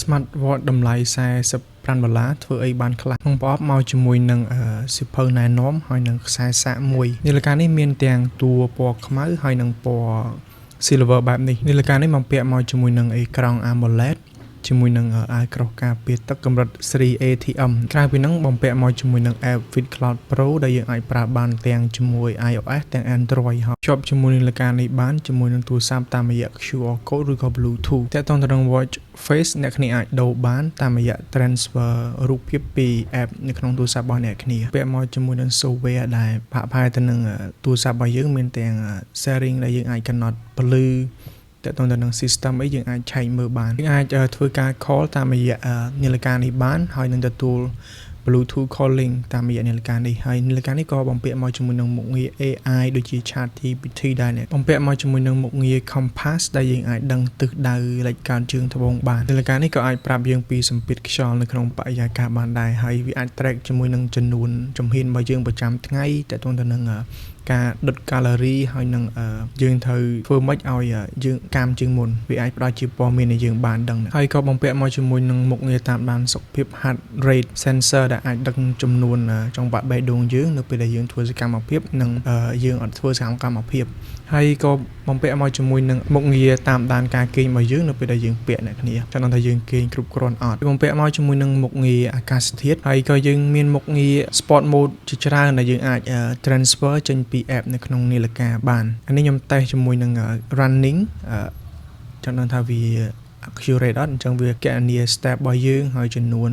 Smart Watch តម្លៃ$45ធ្វើអីបានខ្លះក្នុងប្រអប់មកជាមួយនឹងសៀវភៅណែនាំហើយនឹងខ្សែសាកមួយនាឡិកានេះមានទាំងតួពណ៌ខ្មៅហើយនឹងពណ៌ silver បែបនេះនាឡិកានេះបំពាក់មកជាមួយនឹងអេក្រង់ AMOLED ជាមួយនឹងអាវក្រោះការពារទឹកកម្រិត 3ATM ក្រៅពីនឹងបំពាក់មកជាមួយនឹង App Fit Cloud Pro ដែលយើងអាចប្រើបានទាំងជាមួយ iOS ទាំង Android ហើយជាប់ជាមួយនឹងនាឡិកានេះបានជាមួយនឹងទូរស័ព្ទតាមរយៈ QR Code ឬក៏ Bluetooth តើតើទៅនឹង Watch Face អ្នកគ្នាអាចដូរបានតាមរយៈ transfer រូបភាពពី app នៅក្នុងទូរស័ព្ទរបស់អ្នកគ្នាពាក់មកជាមួយនឹង software ដែលផាកផាយទៅនឹងទូរស័ព្ទរបស់យើងមានទាំង setting ដែលយើងអាចកំណត់ពលឺតើតើទៅនឹង system អីយើងអាចឆែកមើលបានយើងអាចធ្វើការ call តាមរយៈនាឡិកានេះបានហើយនឹងទទួល Bluetooth calling តាមរយៈនាឡិកានេះហើយនាឡិកានេះក៏បំពាក់មកជាមួយនឹងមុខងារ AI ដូចជា ChatGPT ដែរបំពាក់មកជាមួយនឹងមុខងារ Compass ដែលយើងអាចដឹងទិសដៅលិចកើនជើងត្បូងបាននាឡិកានេះក៏អាចប្រាប់យើងពីសម្ពាធខ្យល់នៅក្នុងបរិយាកាសបានដែរហើយវាអាច track ជាមួយនឹងចំនួនជំហានរបស់យើងប្រចាំថ្ងៃតើតើទៅនឹងការដុតកាឡូរីហើយនឹងយើងត្រូវធ្វើម៉េចឲ្យយើងកាមជាងមុនវាអាចផ្ដល់ជាព័ត៌មានឲ្យយើងបានដឹងហើយក៏បំពាក់មកជាមួយនឹងមុខងារតាមដានសុខភាព heart rate sensor ដែលអាចដឹងចំនួនចង្វាក់បេះដូងយើងនៅពេលដែលយើងធ្វើសកម្មភាពនិងយើងអត់ធ្វើសកម្មភាពហើយក៏បំពាក់មកជាមួយនឹងមុខងារតាមដានការគេងរបស់យើងនៅពេលដែលយើងពាក់អ្នកគ្នាចាំថាយើងគេងគ្រប់គ្រាន់អត់បំពាក់មកជាមួយនឹងមុខងារអាកាសធាតុហើយក៏យើងមានមុខងារ sport mode ជាច្រើនដែលយើងអាច transfer ចេញពី app នៅក្នុងនាឡិកាបានអានេះខ្ញុំតេស្តជាមួយនឹង running ចាំដឹងថាវា accurate អត់អញ្ចឹងវាកណនី step របស់យើងហើយចំនួន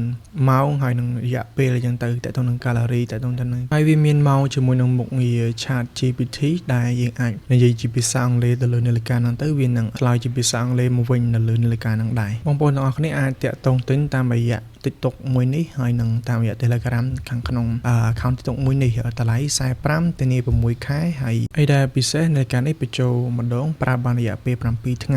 ម៉ោងហើយនឹងរយៈពេលអញ្ចឹងទៅតើទៅនឹង calorie តើទៅនឹងហើយវាមានមកជាមួយនឹងមុខងារ ChatGPT ដែលយើងអាចនិយាយជាភាសាអង់គ្លេសទៅលើនាឡិកាហ្នឹងទៅវានឹងឆ្លើយជាភាសាអង់គ្លេសមកវិញនៅលើនាឡិកាហ្នឹងដែរបងប្អូនទាំងអស់គ្នាអាចតាក់ទងទិញតាមរយៈTikTok មួយនេះហើយនឹងតាមរយៈ Telegram ខាងក្នុង account TikTok មួយនេះតម្លៃ45ធានា6ខែហើយអីដែលពិសេសនៃការនេះបញ្ចូលម្ដងប្រើបានរយៈពេល7ថ្ងៃ